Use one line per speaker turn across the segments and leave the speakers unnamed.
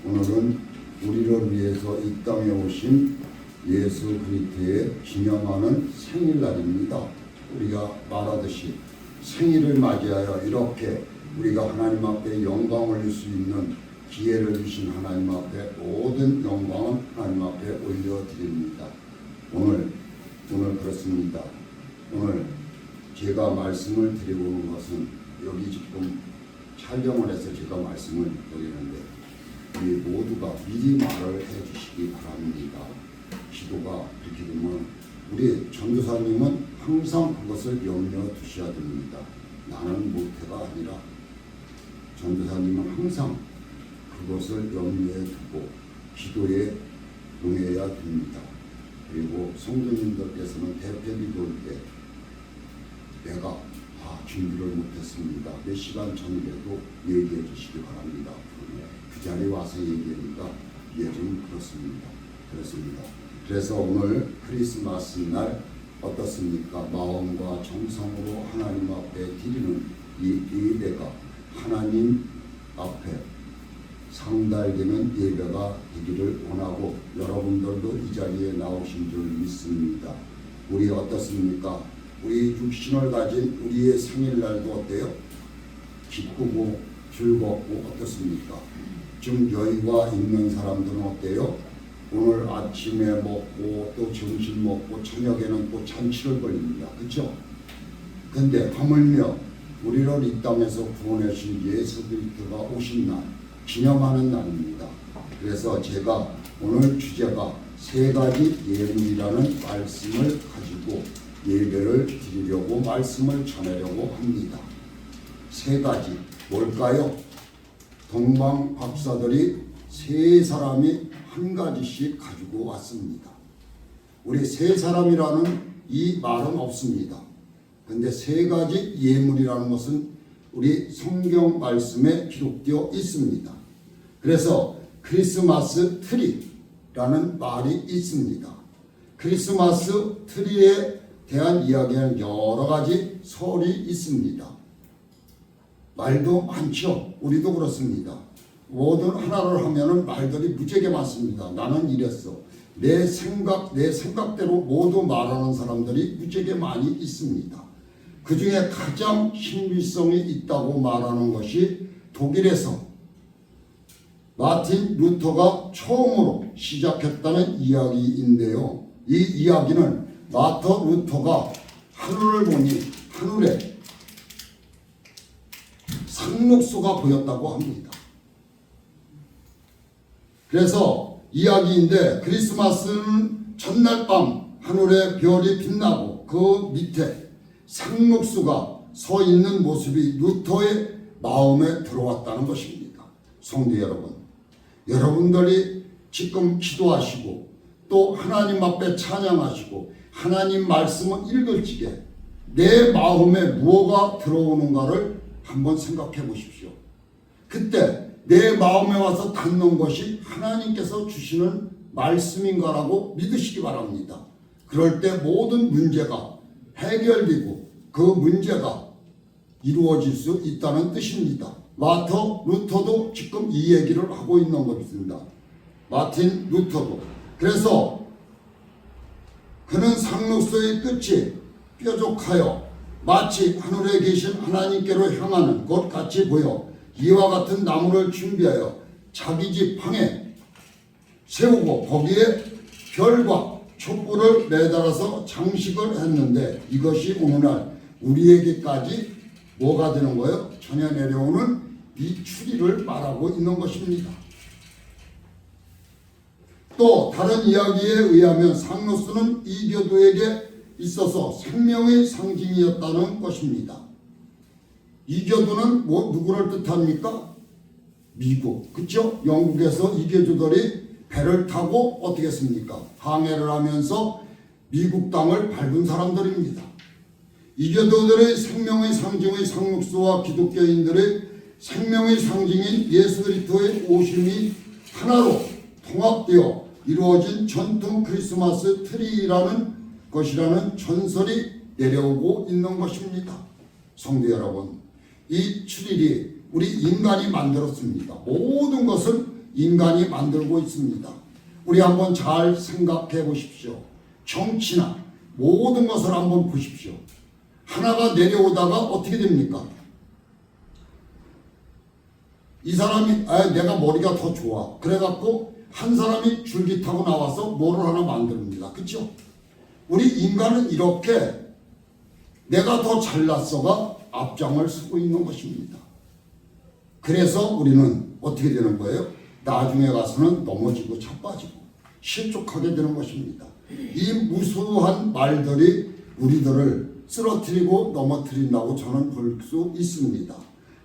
오늘은 우리를 위해서 이 땅에 오신 예수 그리스도의 기념하는 생일날입니다. 우리가 말하듯이 생일을 맞이하여 이렇게 우리가 하나님 앞에 영광을 줄 수 있는 기회를 주신 하나님 앞에 모든 영광은 하나님 앞에 올려드립니다. 오늘 그렇습니다. 오늘 제가 말씀을 드리고 오는 것은 여기 지금 촬영을 해서 제가 말씀을 드리는데 우리 모두가 미리 말을 해주시기 바랍니다. 기도가 그렇게 되면 우리 전도사님은 항상 그것을 염려해 두셔야 됩니다. 나는 못해가 아니라 전도사님은 항상 그것을 염려해 두고 기도에 응해야 됩니다. 그리고 성도님들께서는 대표기도할 때 내가 준비를 못했습니다. 몇 시간 전이라도 얘기해 주시기 바랍니다. 그 자리에 와서 얘기하니까 좀 그렇습니다. 그래서 오늘 크리스마스 날 어떻습니까? 마음과 정성으로 하나님 앞에 드리는 이 예배가 하나님 앞에 상달되는 예배가 되기를 원하고 여러분들도 이 자리에 나오신 줄 믿습니다. 우리 어떻습니까? 우리 육신을 가진 우리의 생일날도 어때요? 기쁘고 즐겁고 어떻습니까? 좀 여유가 있는 사람들은 어때요? 오늘 아침에 먹고 또 점심 먹고 저녁에는 또 잔치를 벌립니다. 그렇죠? 근데 하물며 우리를 이 땅에서 구원해 주신 예수 그리스도가 오신 날 기념하는 날입니다. 그래서 제가 오늘 주제가 세 가지 예물이라는 말씀을 가지고 예배를 드리려고 말씀을 전하려고 합니다. 세 가지 뭘까요? 동방 박사들이 세 사람이 한 가지씩 가지고 왔습니다. 우리 세 사람이라는 이 말은 없습니다. 근데 세 가지 예물이라는 것은 우리 성경 말씀에 기록되어 있습니다. 그래서 크리스마스 트리라는 말이 있습니다. 크리스마스 트리에 대한 이야기는 여러 가지 설이 있습니다. 말도 많죠. 우리도 그렇습니다. 모든 하나를 하면은 말들이 무지하게 많습니다. 나는 이랬어. 내 생각대로 모두 말하는 사람들이 무지하게 많이 있습니다. 그 중에 가장 신비성이 있다고 말하는 것이 독일에서 마틴 루터가 처음으로 시작했다는 이야기인데요. 이 이야기는 마틴 루터가 하늘을 보니 하늘에 상록수가 보였다고 합니다. 그래서 이야기인데 크리스마스는 첫날 밤 하늘에 별이 빛나고 그 밑에 상록수가 서 있는 모습이 루터의 마음에 들어왔다는 것입니다. 성도 여러분, 여러분들이 지금 기도하시고 또 하나님 앞에 찬양하시고 하나님 말씀을 읽을 적에 내 마음에 무엇가 들어오는가를 한번 생각해 보십시오. 그때 내 마음에 와서 닿는 것이 하나님께서 주시는 말씀인가라고 믿으시기 바랍니다. 그럴 때 모든 문제가 해결되고 그 문제가 이루어질 수 있다는 뜻입니다. 마틴 루터도 지금 이 얘기를 하고 있는 것입니다. 마틴 루터도. 그래서 그는 상록수의 끝이 뾰족하여 마치 하늘에 계신 하나님께로 향하는 것 같이 보여 이와 같은 나무를 준비하여 자기 집 방에 세우고 거기에 별과 촛불을 매달아서 장식을 했는데 이것이 오늘날 우리에게까지 뭐가 되는 거예요? 전혀 내려오는 이 추리를 말하고 있는 것입니다. 또 다른 이야기에 의하면 상록수는 이교도에게 있어서 생명의 상징이었다는 것입니다. 이교도는 누구를 뜻합니까? 미국, 그렇죠? 영국에서 이교도들이 배를 타고 어떻게 했습니까? 항해를 하면서 미국 땅을 밟은 사람들입니다. 이교도들의 생명의 상징의 상록수와 기독교인들의 생명의 상징인 예수 그리스도의 오심이 하나로 통합되어 이루어진 전통 크리스마스 트리라는 것이라는 전설이 내려오고 있는 것입니다. 성도 여러분, 이 추리리 우리 인간이 만들었습니다. 모든 것은 인간이 만들고 있습니다. 우리 한번 잘 생각해 보십시오. 정치나 모든 것을 한번 보십시오. 하나가 내려오다가 어떻게 됩니까? 이 사람이 내가 머리가 더 좋아. 그래갖고 한 사람이 줄기 타고 나와서 뭐를 하나 만듭니다. 그렇죠? 우리 인간은 이렇게 내가 더 잘났어가 앞장을 서고 있는 것입니다. 그래서 우리는 어떻게 되는 거예요? 나중에 가서는 넘어지고 자빠지고 실족하게 되는 것입니다. 이 무수한 말들이 우리들을 쓰러뜨리고 넘어뜨린다고 저는 볼 수 있습니다.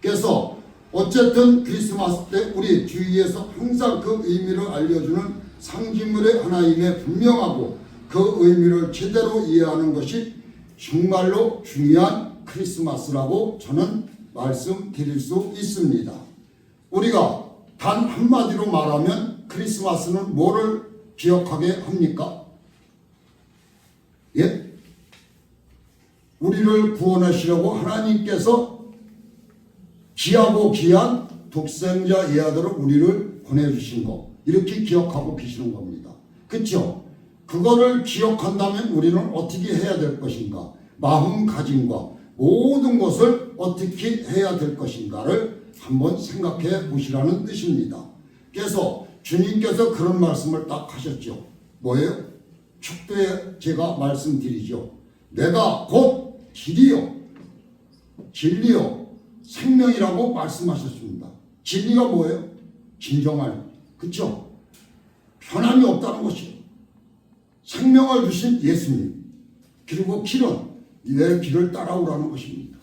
그래서 어쨌든 크리스마스 때 우리 주위에서 항상 그 의미를 알려주는 상징물의 하나임에 분명하고 그 의미를 제대로 이해하는 것이 정말로 중요한 크리스마스라고 저는 말씀드릴 수 있습니다. 우리가 단 한마디로 말하면 크리스마스는 뭐를 기억하게 합니까? 예? 우리를 구원하시려고 하나님께서 귀하고 귀한 독생자 예아들을 우리를 보내주신 거 이렇게 기억하고 계시는 겁니다. 그렇죠? 그거를 기억한다면 우리는 어떻게 해야 될 것인가? 마음가짐과 모든 것을 어떻게 해야 될 것인가를 한번 생각해 보시라는 뜻입니다. 그래서 주님께서 그런 말씀을 딱 하셨죠. 뭐예요? 축도에 제가 말씀드리죠. 내가 곧 길이요 진리요 생명이라고 말씀하셨습니다. 진리가 뭐예요? 진정할, 그렇죠? 변함이 없다는 것이에요. 생명을 주신 예수님, 그리고 길은 내 길을 따라오라는 것입니다.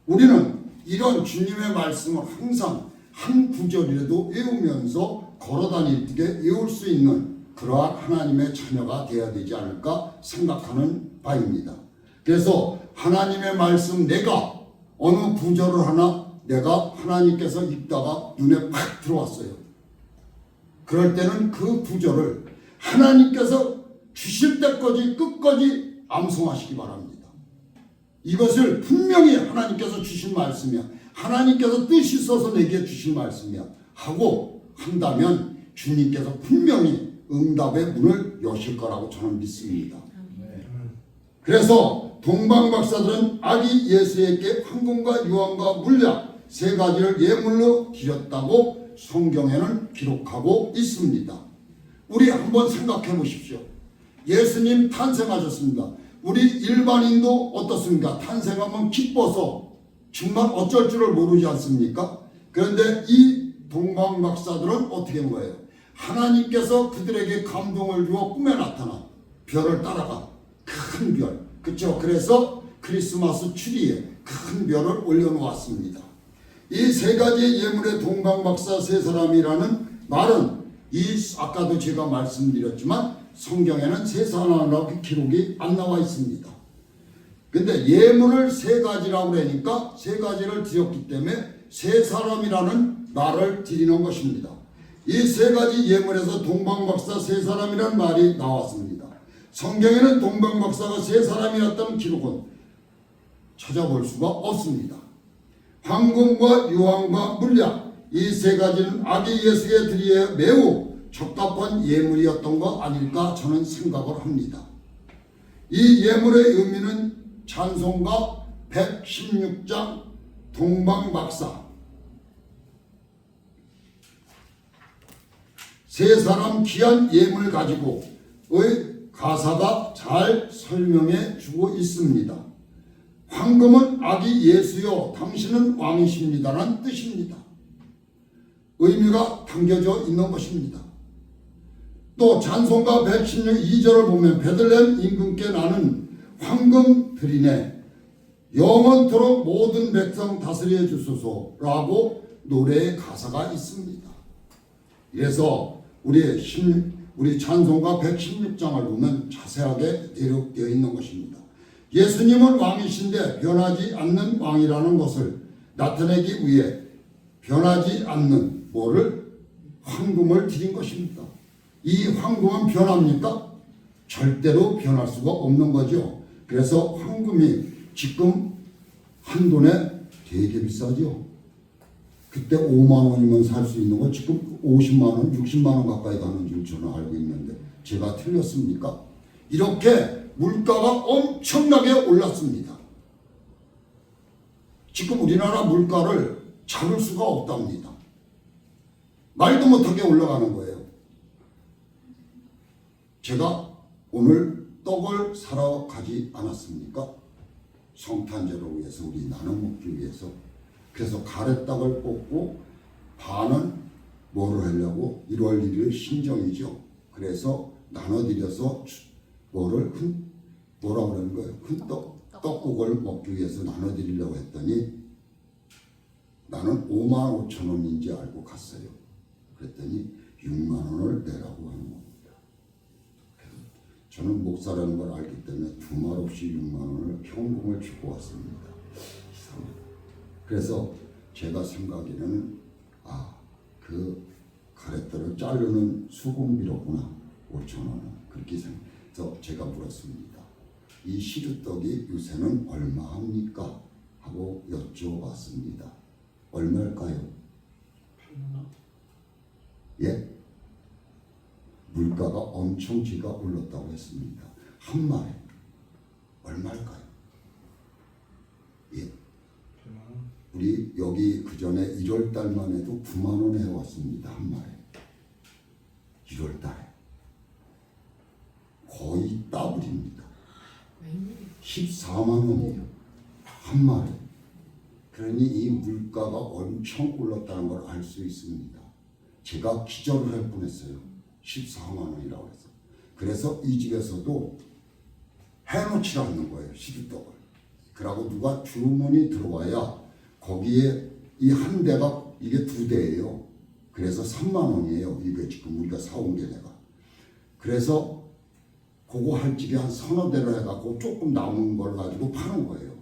우리는 이런 주님의 말씀을 항상 한 구절이라도 외우면서 걸어다닐 때 외울 수 있는 그러한 하나님의 자녀가 되어야 되지 않을까 생각하는 바입니다. 그래서 하나님의 말씀 내가 어느 구절을 하나 내가 하나님께서 읽다가 눈에 팍 들어왔어요. 그럴 때는 그 구절을 하나님께서 주실 때까지 끝까지 암송하시기 바랍니다. 이것을 분명히 하나님께서 주신 말씀이야. 하나님께서 뜻이 있어서 내게 주신 말씀이야. 하고 한다면 주님께서 분명히 응답의 문을 여실 거라고 저는 믿습니다. 그래서 동방박사들은 아기 예수에게 황금과 유황과 물약 세 가지를 예물로 드렸다고 성경에는 기록하고 있습니다. 우리 한번 생각해 보십시오. 예수님 탄생하셨습니다. 우리 일반인도 어떻습니까? 탄생하면 기뻐서 정말 어쩔 줄을 모르지 않습니까? 그런데 이 동방박사들은 어떻게 한 거예요? 하나님께서 그들에게 감동을 주어 꿈에 나타나 별을 따라가 큰 별, 그렇죠? 그래서 크리스마스 추리에 큰 별을 올려놓았습니다. 이 세 가지 예물의 동방박사 세 사람이라는 말은 아까도 제가 말씀드렸지만 성경에는 세 사람이라고 기록이 안 나와 있습니다. 근데 예물을 세 가지라고 그러니까 세 가지를 드렸기 때문에 세 사람이라는 말을 드리는 것입니다. 이 세 가지 예물에서 동방박사 세 사람이라는 말이 나왔습니다. 성경에는 동방박사가 세 사람이었다는 기록은 찾아볼 수가 없습니다. 황금과 유황과 물약 이 세 가지는 아기 예수에 드리기에 매우 적합한 예물이었던 거 아닐까 저는 생각을 합니다. 이 예물의 의미는 찬송가 116장 동방박사 세 사람 귀한 예물 가지고의 가사가 잘 설명해 주고 있습니다. 황금은 아기 예수여 당신은 왕이십니다라는 뜻입니다. 의미가 담겨져 있는 것입니다. 또 찬송가 116절을 보면 베들레헴 임금께 나는 황금 드리네 영원토록 모든 백성 다스려 주소서라고 노래의 가사가 있습니다. 그래서 우리 찬송가 116장을 보면 자세하게 기록되어 있는 것입니다. 예수님은 왕이신데 변하지 않는 왕이라는 것을 나타내기 위해 변하지 않는 황금을 드린 것입니다. 이 황금은 변합니까? 절대로 변할 수가 없는 거죠. 그래서 황금이 지금 한 돈에 되게 비싸죠. 그때 5만 원이면 살 수 있는 거 지금 50만 원, 60만 원 가까이 가는 줄 저는 알고 있는데 제가 틀렸습니까? 이렇게 물가가 엄청나게 올랐습니다. 지금 우리나라 물가를 잡을 수가 없답니다. 말도 못하게 올라가는 거예요. 제가 오늘 떡을 사러 가지 않았습니까? 성탄절을 위해서 우리 나눠 먹기 위해서. 그래서 가래떡을 뽑고 반은 뭐를 하려고 1월 1일 신정이죠. 그래서 나눠드려서 뭐라 그러는 거예요? 떡국을 먹기 위해서 나눠드리려고 했더니 나는 5만 5천 원인지 알고 갔어요. 그랬더니 6만 원을 내라고 하는 겁니다. 저는 목사라는 걸 알기 때문에 두말 없이 6만 원을 현금을 주고 왔습니다. 그래서 제가 생각에는 그 가래떡을 자르는 수공비로구나 5천 원은 그렇게 생각해서 제가 물었습니다. 이 시루떡이 요새는 얼마 합니까? 하고 여쭤봤습니다. 얼마일까요?
8만 원?
예? 물가가 엄청 지가 올랐다고 했습니다. 한 마리 얼마일까요? 예?
8만 원?
우리 여기 그 전에 1월 달만 해도 9만 원 해왔습니다. 한 마리. 1월 달에 거의 더블입니다. 14만 원이에요. 한 마리. 그러니 이 물가가 엄청 올랐다는 걸 알 수 있습니다. 제가 기절을 할 뻔했어요. 14만 원이라고 해서. 그래서 이 집에서도 해놓지 않는 거예요. 시루떡을. 그러고 누가 주문이 들어와야 거기에 이 한 대가 이게 2대예요. 그래서 3만 원이에요. 이게 지금 우리가 사온 게 내가. 그래서 그거 할 집이 한 서너 대로 해갖고 조금 남은 걸 가지고 파는 거예요.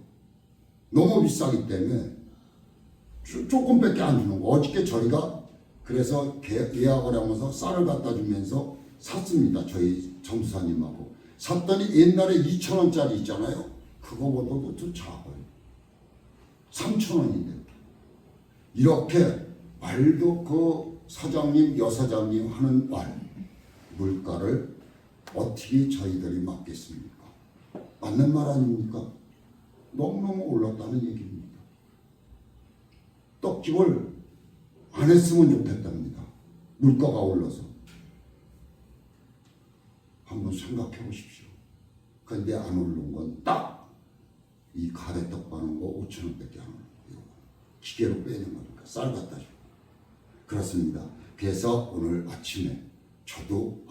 너무 비싸기 때문에 조금밖에 안 주는 거. 어저께 저희가 그래서 예약을 하면서 쌀을 갖다 주면서 샀습니다. 저희 전도사님하고. 샀더니 옛날에 2,000원짜리 있잖아요. 그거보다도 더 작아요. 3,000원인데. 이렇게 말도 그 사장님, 여사장님 하는 말, 물가를 어떻게 저희들이 막겠습니까? 맞는 말 아닙니까? 너무너무 올랐다는 얘기입니다. 떡집을 안 했으면 좋겠답니다. 물가가 올라서. 한번 생각해 보십시오. 근데 안 오른 건 딱 이 가래떡 파는 거 5천 원밖에 안 올라요. 기계로 빼는 거니까 쌀 갖다 주고. 그렇습니다. 그래서 오늘 아침에 저도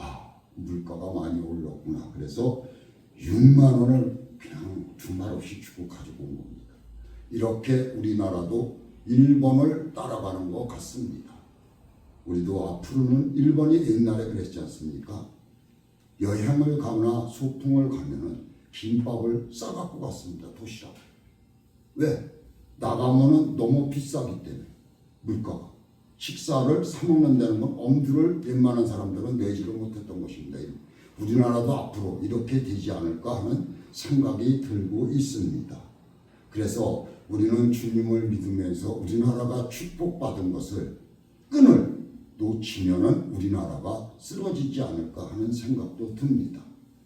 물가가 많이 올랐구나. 그래서 6만 원을 그냥 두말 없이 주고 가지고 온 겁니다. 이렇게 우리나라도 일본을 따라가는 것 같습니다. 우리도 앞으로는 일본이 옛날에 그랬지 않습니까? 여행을 가거나 소풍을 가면은 김밥을 싸갖고 갔습니다. 도시락. 왜? 나가면은 너무 비싸기 때문에 물가가. 식사를 사 먹는다는 건 엄두를 웬만한 사람들은 내지를 못했던 것입니다. 우리나라도 앞으로 이렇게 되지 않을까 하는 생각이 들고 있습니다. 그래서 우리는 주님을 믿으면서 우리나라가 축복받은 것을 끈을 놓치면은 우리나라가 쓰러지지 않을까 하는 생각도 듭니다.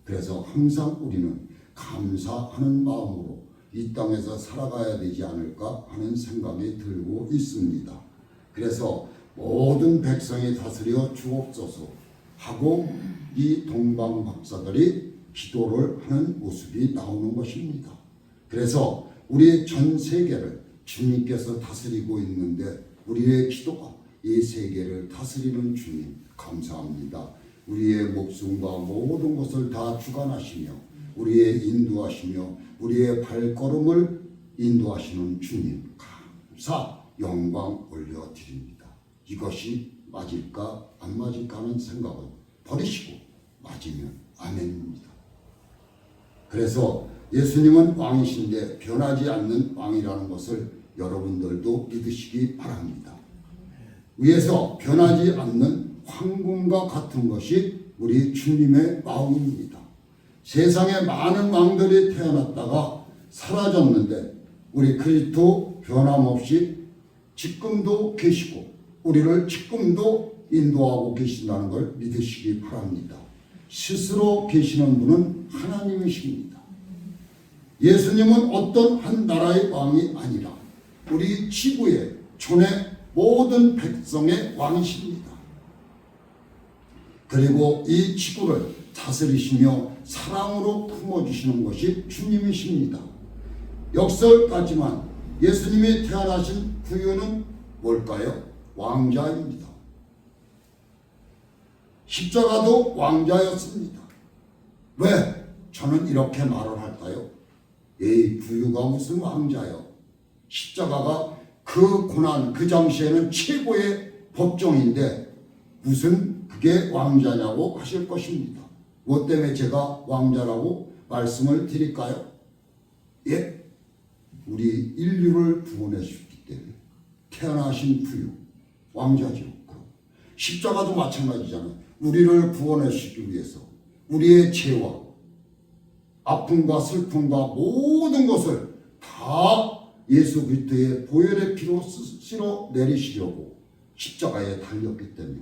그래서 항상 우리는 감사하는 마음으로 이 땅에서 살아가야 되지 않을까 하는 생각이 들고 있습니다. 그래서 모든 백성이 다스려 주옵소서 하고 이 동방 박사들이 기도를 하는 모습이 나오는 것입니다. 그래서 우리 전 세계를 주님께서 다스리고 있는데 우리의 기도가 이 세계를 다스리는 주님 감사합니다. 우리의 목숨과 모든 것을 다 주관하시며 우리의 인도하시며 우리의 발걸음을 인도하시는 주님 감사 영광 올려드립니다. 이것이 맞을까 안 맞을까 하는 생각을 버리시고 맞으면 아멘입니다. 그래서 예수님은 왕이신데 변하지 않는 왕이라는 것을 여러분들도 믿으시기 바랍니다. 위에서 변하지 않는 황금과 같은 것이 우리 주님의 마음입니다. 세상에 많은 왕들이 태어났다가 사라졌는데 우리 그리스도 변함없이 지금도 계시고 우리를 지금도 인도하고 계신다는 걸 믿으시기 바랍니다. 스스로 계시는 분은 하나님이십니다. 예수님은 어떤 한 나라의 왕이 아니라 우리 지구의 촌의 모든 백성의 왕이십니다. 그리고 이 지구를 다스리시며 사랑으로 품어주시는 것이 주님이십니다. 역설 같지만 예수님이 태어나신 부유는 뭘까요? 왕자입니다. 십자가도 왕자였습니다. 왜 저는 이렇게 말을 할까요? 에이, 부유가 무슨 왕자요? 십자가가 그 고난 그 당시에는 최고의 법정인데 무슨 그게 왕자냐고 하실 것입니다. 뭐 때문에 제가 왕자라고 말씀을 드릴까요? 예, 우리 인류를 구원해 주셨기 때문에 태어나신 부유 왕자죠. 십자가도 마찬가지잖아요. 우리를 구원해 주시기 위해서 우리의 죄와 아픔과 슬픔과 모든 것을 다 예수 그리스도의 보혈의 피로 쓸어 내리시려고 십자가에 달렸기 때문에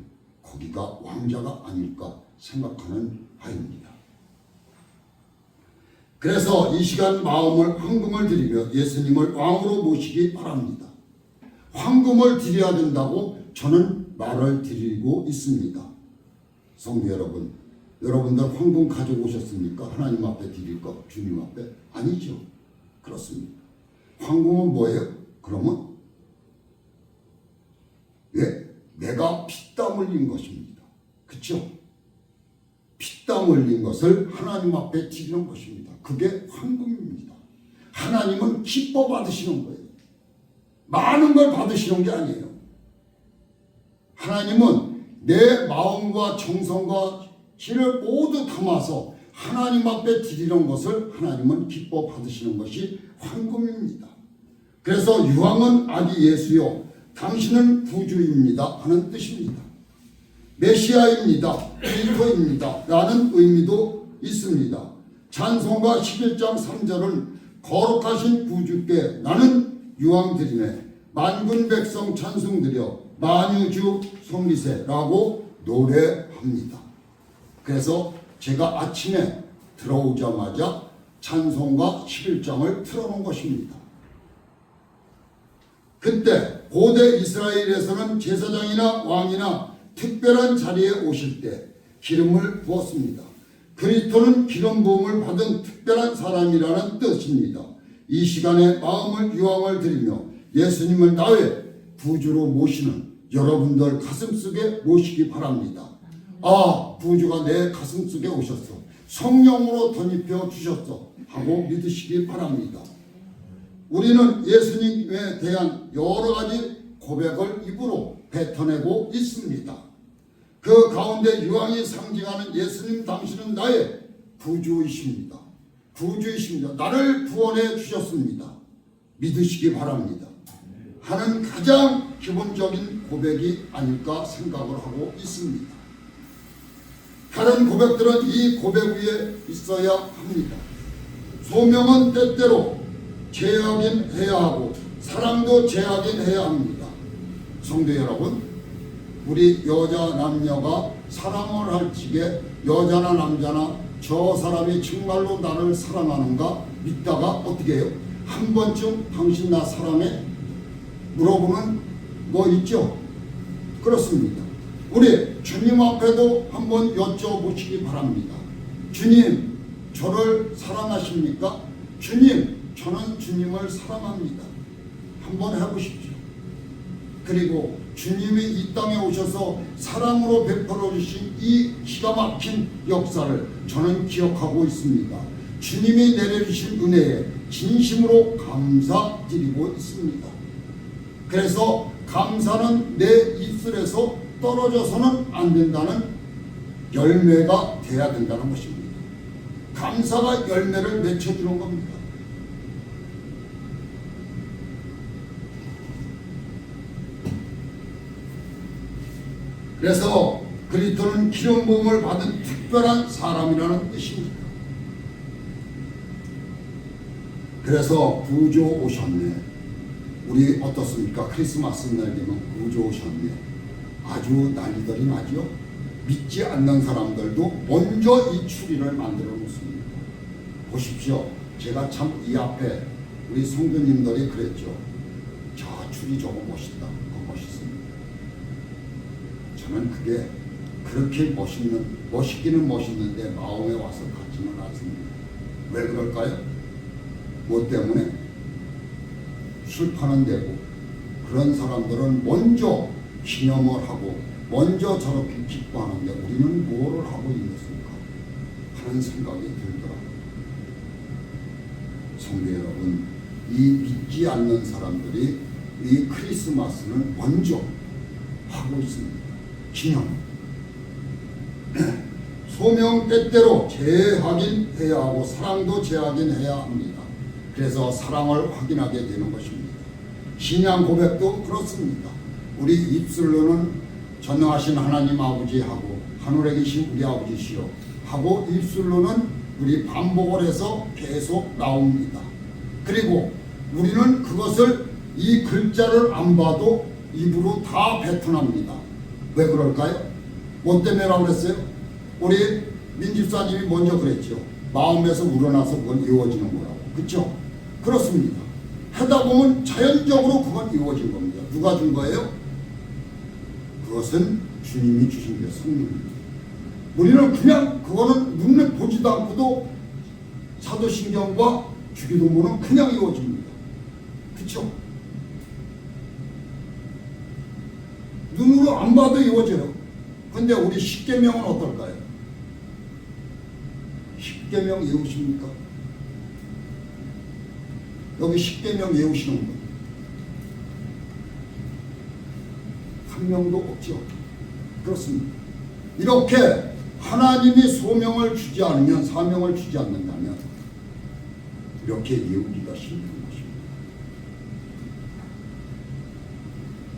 거기가 왕자가 아닐까 생각하는 바입니다. 그래서 이 시간 마음을 황금을 드리며 예수님을 왕으로 모시기 바랍니다. 황금을 드려야 된다고 저는 말을 드리고 있습니다. 성도 여러분, 여러분들 황금 가지고 오셨습니까? 하나님 앞에 드릴 거, 주님 앞에? 아니죠. 그렇습니다. 황금은 뭐예요? 그러면 내가 피땀 흘린 것입니다. 그렇죠? 피땀 흘린 것을 하나님 앞에 드리는 것입니다. 그게 황금입니다. 하나님은 기뻐 받으시는 거예요. 많은 걸 받으시는 게 아니에요. 하나님은 내 마음과 정성과 힘을 모두 담아서 하나님 앞에 드리는 것을 하나님은 기뻐 받으시는 것이 황금입니다. 그래서 유황은 아기 예수요 당신은 구주입니다 하는 뜻입니다. 메시아입니다, 그리스도입니다 라는 의미도 있습니다. 찬송가 11장 3절은 거룩하신 구주께 나는 유황 드리네 만군 백성 찬송 드려 만유주 성리세라고 노래합니다. 그래서 제가 아침에 들어오자마자 찬송가 11장을 틀어놓은 것입니다. 그때 고대 이스라엘에서는 제사장이나 왕이나 특별한 자리에 오실 때 기름을 부었습니다. 그리스도는 기름 부음을 받은 특별한 사람이라는 뜻입니다. 이 시간에 마음을 유황을 드리며 예수님을 나의 구주로 모시는 여러분들 가슴속에 모시기 바랍니다. 아, 구주가 내 가슴속에 오셨어. 성령으로 덧입혀 주셨어. 하고 믿으시기 바랍니다. 우리는 예수님에 대한 여러 가지 고백을 입으로 뱉어내고 있습니다. 그 가운데 유황이 상징하는 예수님 당신은 나의 구주이십니다. 구주이십니다. 나를 구원해 주셨습니다. 믿으시기 바랍니다. 하는 가장 기본적인 고백이 아닐까 생각을 하고 있습니다. 다른 고백들은 이 고백 위에 있어야 합니다. 소명은 때때로 제약인해야 하고 사랑도 제약인해야 합니다. 성도 여러분, 우리 여자 남녀가 사랑을 할 적에 여자나 남자나 저 사람이 정말로 나를 사랑하는가 믿다가 어떻게 해요? 한 번쯤 당신 나 사랑해? 물어보는 거 있죠? 그렇습니다. 우리 주님 앞에도 한번 여쭤보시기 바랍니다. 주님, 저를 사랑하십니까? 주님, 저는 주님을 사랑합니다. 한번 해보십시오. 그리고 주님이 이 땅에 오셔서 사랑으로 베풀어 주신 이 기가 막힌 역사를 저는 기억하고 있습니다. 주님이 내려주신 은혜에 진심으로 감사드리고 있습니다. 그래서 감사는 내 입술에서 떨어져서는 안 된다는 열매가 돼야 된다는 것입니다. 감사가 열매를 맺혀주는 겁니다. 그래서 그리스도는 기름 부음을 받은 특별한 사람이라는 뜻입니다. 그래서 구주 오셨네. 우리 어떻습니까? 크리스마스 날 되면 구주 오셨네. 아주 난리들이 나죠. 믿지 않는 사람들도 먼저 이 추리를 만들어 놓습니다. 보십시오. 제가 참 이 앞에 우리 성도님들이 그랬죠. 저 추리 저거 멋있다. 그거 멋있습니다. 저는 그게 그렇게 멋있기는 멋있는데 마음에 와서 닿지는 않습니다. 왜 그럴까요? 뭐 때문에? 술판은 되고 그런 사람들은 먼저 기념을 하고 먼저 저렇게 기뻐하는데 우리는 뭐를 하고 있겠습니까? 하는 생각이 들더라고요. 성도 여러분, 이 믿지 않는 사람들이 이 크리스마스는 먼저 하고 있습니다. 기념. 소명 때때로 재확인해야 하고 사랑도 재확인해야 합니다. 그래서 사랑을 확인하게 되는 것입니다. 신앙 고백도 그렇습니다. 우리 입술로는 전능하신 하나님 아버지하고 하늘에 계신 우리 아버지시여 하고 입술로는 우리 반복을 해서 계속 나옵니다. 그리고 우리는 그것을 이 글자를 안 봐도 입으로 다 뱉어납니다. 왜 그럴까요? 뭐 때문에라고 그랬어요? 우리 민집사님이 먼저 그랬죠. 마음에서 우러나서 그건 이루어지는 거라고. 그렇죠? 그렇습니다. 하다 보면 자연적으로 그건 이루어진 겁니다. 누가 준 거예요? 그것은 주님이 주신 게 성령입니다. 우리는 그냥 그거는 눈에 보지도 않고도 사도신경과 주기도문은 그냥 이루어집니다. 그렇죠? 눈으로 안 봐도 이루어져요. 근데 우리 십계명은 어떨까요? 십계명 외우십니까? 여기 십계명 외우시는 분 한 명도 없죠. 그렇습니다. 이렇게 하나님이 소명을 주지 않으면, 사명을 주지 않는다면 이렇게 외우기가 힘든 것입니다.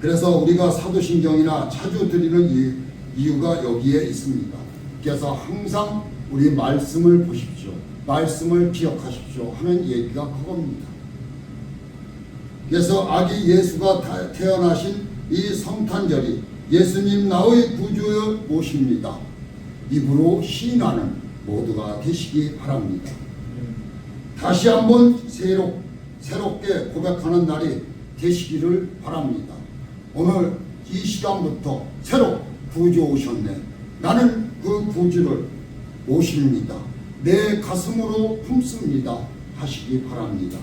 그래서 우리가 사도신경이나 자주 드리는 이유가 여기에 있습니다. 그래서 항상 우리 말씀을 보십시오. 말씀을 기억하십시오 하는 얘기가 그겁니다. 그래서 아기 예수가 태어나신 이 성탄절이 예수님 나의 구주여 모십니다. 입으로 시인하는 모두가 되시기 바랍니다. 다시 한번 새롭게 고백하는 날이 되시기를 바랍니다. 오늘 이 시간부터 새로 구주 오셨네. 나는 그 구주를 모십니다. 내 가슴으로 품습니다. 하시기 바랍니다.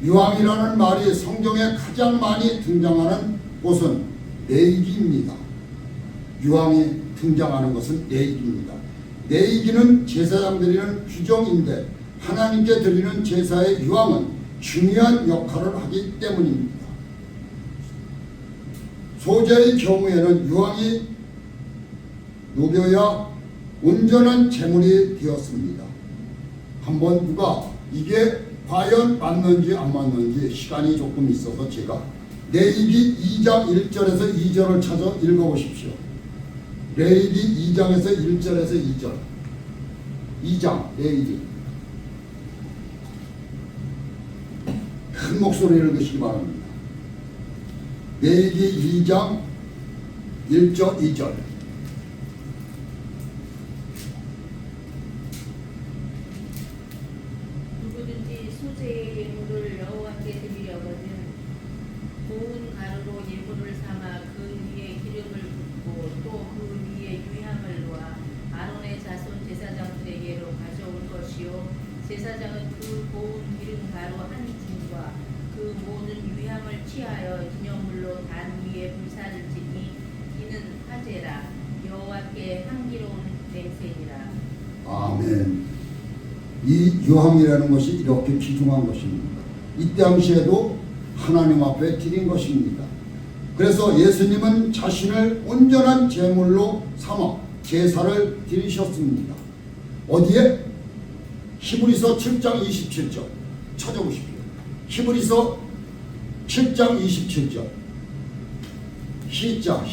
유황이라는 말이 성경에 가장 많이 등장하는 곳은 내이기입니다. 유황이 등장하는 것은 내이기입니다. 내이기는 제사장 드리는 규정인데 하나님께 드리는 제사의 유황은 중요한 역할을 하기 때문입니다. 소재의 경우에는 유황이 녹여야 온전한 제물이 되었습니다. 한번 누가 이게 과연 맞는지 안 맞는지 시간이 조금 있어서 제가 레위기 2장 1절에서 2절을 찾아 읽어보십시오. 레위기 2장에서 1절에서 2절. 2장 레위기. 큰 목소리를 읽으시기 바랍니다. 레위기 2장 1절 2절.
누구든지 소재의 예물을 여호와께 드리려거든 고운 가루로 예물을 삼아 그 위에 기름을 붓고 또 그 위에 유향을 놓아 아론의 자손 제사장들에게로 가져올 것이요 제사장은 그 고운 기름 가루 한 중과 그 모든 유향을 취하여 기념물로 단 위에 불사를 지니 이는 화제라 여호와께 향기로운 냄새니라.
아멘. 이 유황이라는 것이 이렇게 귀중한 것입니다. 이 당시에도 하나님 앞에 드린 것입니다. 그래서 예수님은 자신을 온전한 제물로 삼아 제사를 드리셨습니다. 어디에? 히브리서 7장 27절 찾아보십시오. 히브리서 7장 27절 히자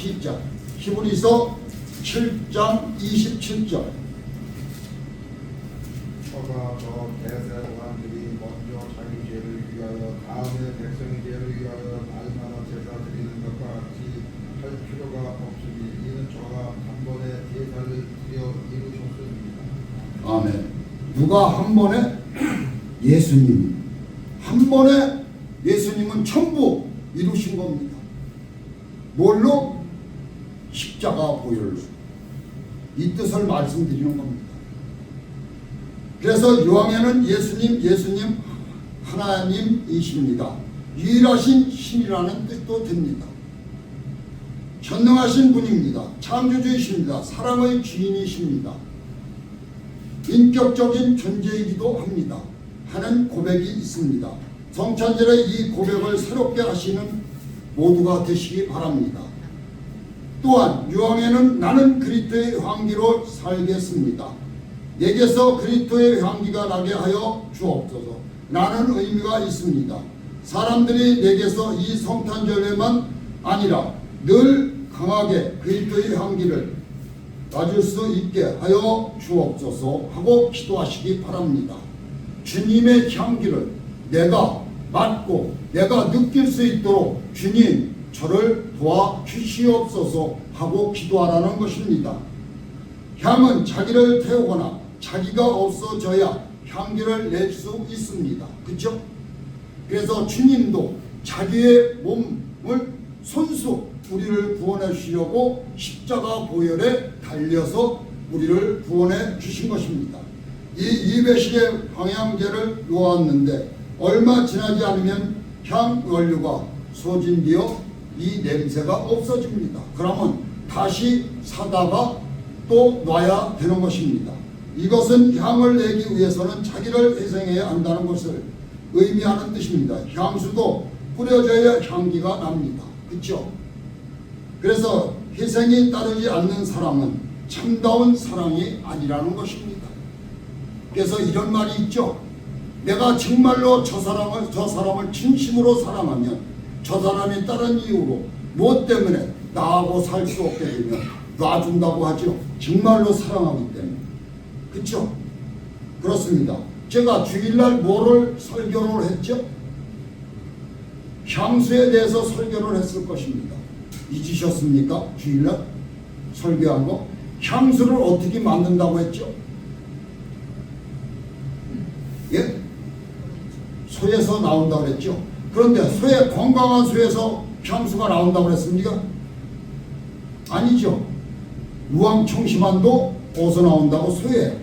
히브리서 7장 27절
그와 저 대세왕들이 먼저 자기 죄를 위하여 다음에 백성의 죄를 위하여 날마다 제사 드리는 것과 같이 할 필요가 없으니 이는 저가 단번에 제사를 드려 이루셨습니다.
아멘. 누가 한 번에? 예수님이. 한 번에 예수님은 전부 이루신 겁니다. 뭘로? 십자가 보혈로. 이 뜻을 말씀드리는 겁니다. 그래서 요한에는 예수님 하나님이십니다. 유일하신 신이라는 뜻도 됩니다. 전능하신 분입니다. 창조주이십니다. 사랑의 주인이십니다. 인격적인 존재이기도 합니다. 하는 고백이 있습니다. 성찬절에 이 고백을 새롭게 하시는 모두가 되시기 바랍니다. 또한 유황에는 나는 그리스도의 향기로 살겠습니다. 내게서 그리스도의 향기가 나게 하여 주옵소서. 나는 의미가 있습니다. 사람들이 내게서 이 성탄절에만 아니라 늘 강하게 그리스도의 향기를 맞을 수 있게 하여 주옵소서 하고 기도하시기 바랍니다. 주님의 향기를 내가 맡고 내가 느낄 수 있도록 주님 저를 도와주시옵소서 하고 기도하라는 것입니다. 향은 자기를 태우거나 자기가 없어져야 향기를 낼 수 있습니다. 그렇죠? 그래서 주님도 자기의 몸을 손수 우리를 구원해 주시려고 십자가 보혈에 달려서 우리를 구원해 주신 것입니다. 이 이배식의 방향제를 놓았는데 얼마 지나지 않으면 향 원료가 소진되어 이 냄새가 없어집니다. 그러면 다시 사다가 또 놔야 되는 것입니다. 이것은 향을 내기 위해서는 자기를 희생해야 한다는 것을 의미하는 뜻입니다. 향수도 뿌려져야 향기가 납니다. 그렇죠? 그래서 희생이 따르지 않는 사랑은 참다운 사랑이 아니라는 것입니다. 그래서 이런 말이 있죠. 내가 정말로 저 사람을 진심으로 사랑하면 저 사람이 다른 이유로 무엇 때문에 나하고 살 수 없게 되면 놔준다고 하죠. 정말로 사랑하기 때문에. 그렇죠? 그렇습니다. 제가 주일날 뭐를 설교를 했죠? 향수에 대해서 설교를 했을 것입니다. 잊으셨습니까? 주일날 설교한 거? 향수를 어떻게 만든다고 했죠? 예? 소에서 나온다고 그랬죠? 그런데 소의 건강한 소에서 향수가 나온다고 그랬습니까? 아니죠. 우황청심환도 어디서 나온다고? 소에.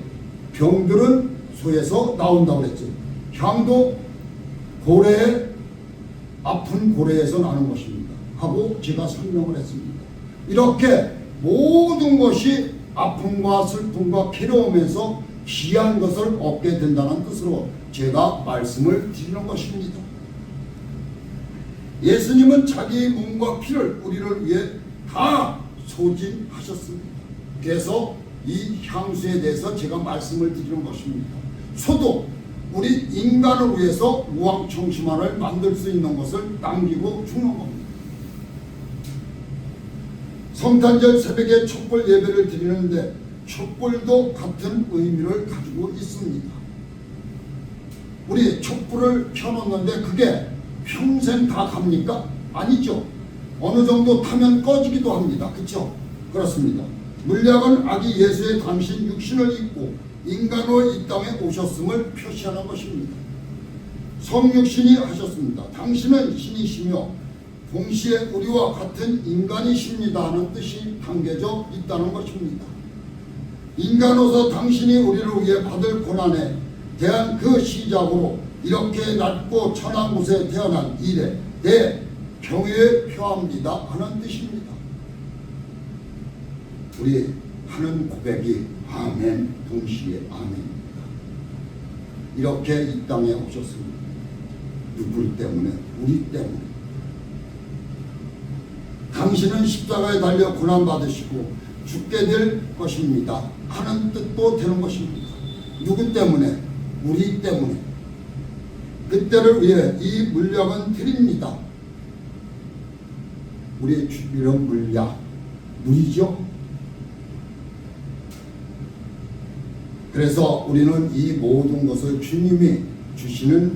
병들은 소에서 나온다고 그랬죠. 향도 고래, 아픈 고래에서 나는 것입니다. 하고 제가 설명을 했습니다. 이렇게 모든 것이 아픔과 슬픔과 괴로움에서 귀한 것을 얻게 된다는 뜻으로 제가 말씀을 드리는 것입니다. 예수님은 자기 몸과 피를 우리를 위해 다 소진하셨습니다. 그래서 이 향수에 대해서 제가 말씀을 드리는 것입니다. 소도 우리 인간을 위해서 우황청심환을 만들 수 있는 것을 남기고 죽는 겁니다. 성탄절 새벽에 촛불 예배를 드리는데 촛불도 같은 의미를 가지고 있습니다. 우리 촛불을 켜놓는데 그게 평생 다 갑니까? 아니죠. 어느 정도 타면 꺼지기도 합니다. 그렇죠? 그렇습니다. 물약은 아기 예수의 당신 육신을 입고 인간으로 이 땅에 오셨음을 표시하는 것입니다. 성육신이 하셨습니다. 당신은 신이시며 동시에 우리와 같은 인간이십니다 하는 뜻이 담겨져 있다는 것입니다. 인간으로서 당신이 우리를 위해 받을 고난에 대한 그 시작으로 이렇게 낮고 천한 곳에 태어난 이래 내 경외에 표합니다 하는 뜻입니다. 우리 하는 고백이 아멘 동시에 아멘입니다. 이렇게 이 땅에 오셨습니다. 누구 때문에? 우리 때문에. 당신은 십자가에 달려 고난받으시고 죽게 될 것입니다 하는 뜻도 되는 것입니다. 누구 때문에? 우리 때문에. 그때를 위해 이 물약은 드립니다. 우리의 이런 물약, 물이죠. 그래서 우리는 이 모든 것을 주님이 주시는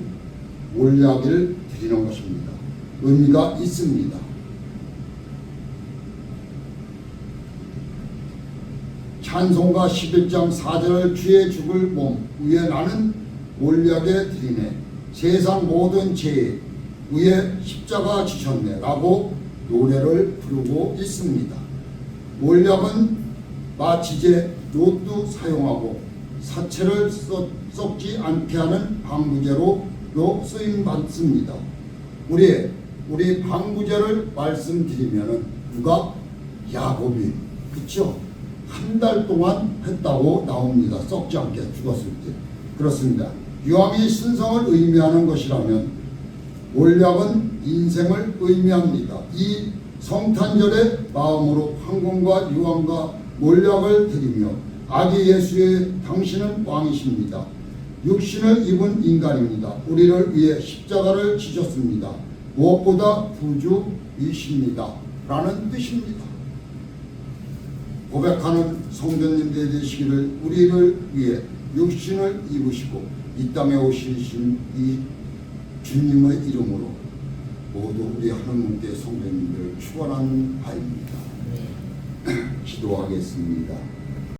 올약을 드리는 것입니다. 의미가 있습니다. 찬송가 11장 4절 주의 죽을 몸 위에 나는 올약에 드리네 세상 모든 죄 위에 십자가 지셨네 라고 노래를 부르고 있습니다. 올약은 마취제, 롯도 사용하고 사체를 썩지 않게 하는 방부제로 쓰임받습니다. 우리 방부제를 말씀드리면은 누가? 야곱이, 그렇죠? 한 달 동안 했다고 나옵니다. 썩지 않게 죽었을 때. 그렇습니다. 유황이 신성을 의미하는 것이라면 올약은 인생을 의미합니다. 이 성탄절에 마음으로 황금과 유황과 몰약을 드리며 아기 예수의 당신은 왕이십니다. 육신을 입은 인간입니다. 우리를 위해 십자가를 지셨습니다. 무엇보다 구주이십니다. 라는 뜻입니다. 고백하는 성도님들 되시기를 우리를 위해 육신을 입으시고 이 땅에 오시신 이 주님의 이름으로 모두 우리 하나님께 성도님들을 축원하는 바입니다. 기도하겠습니다.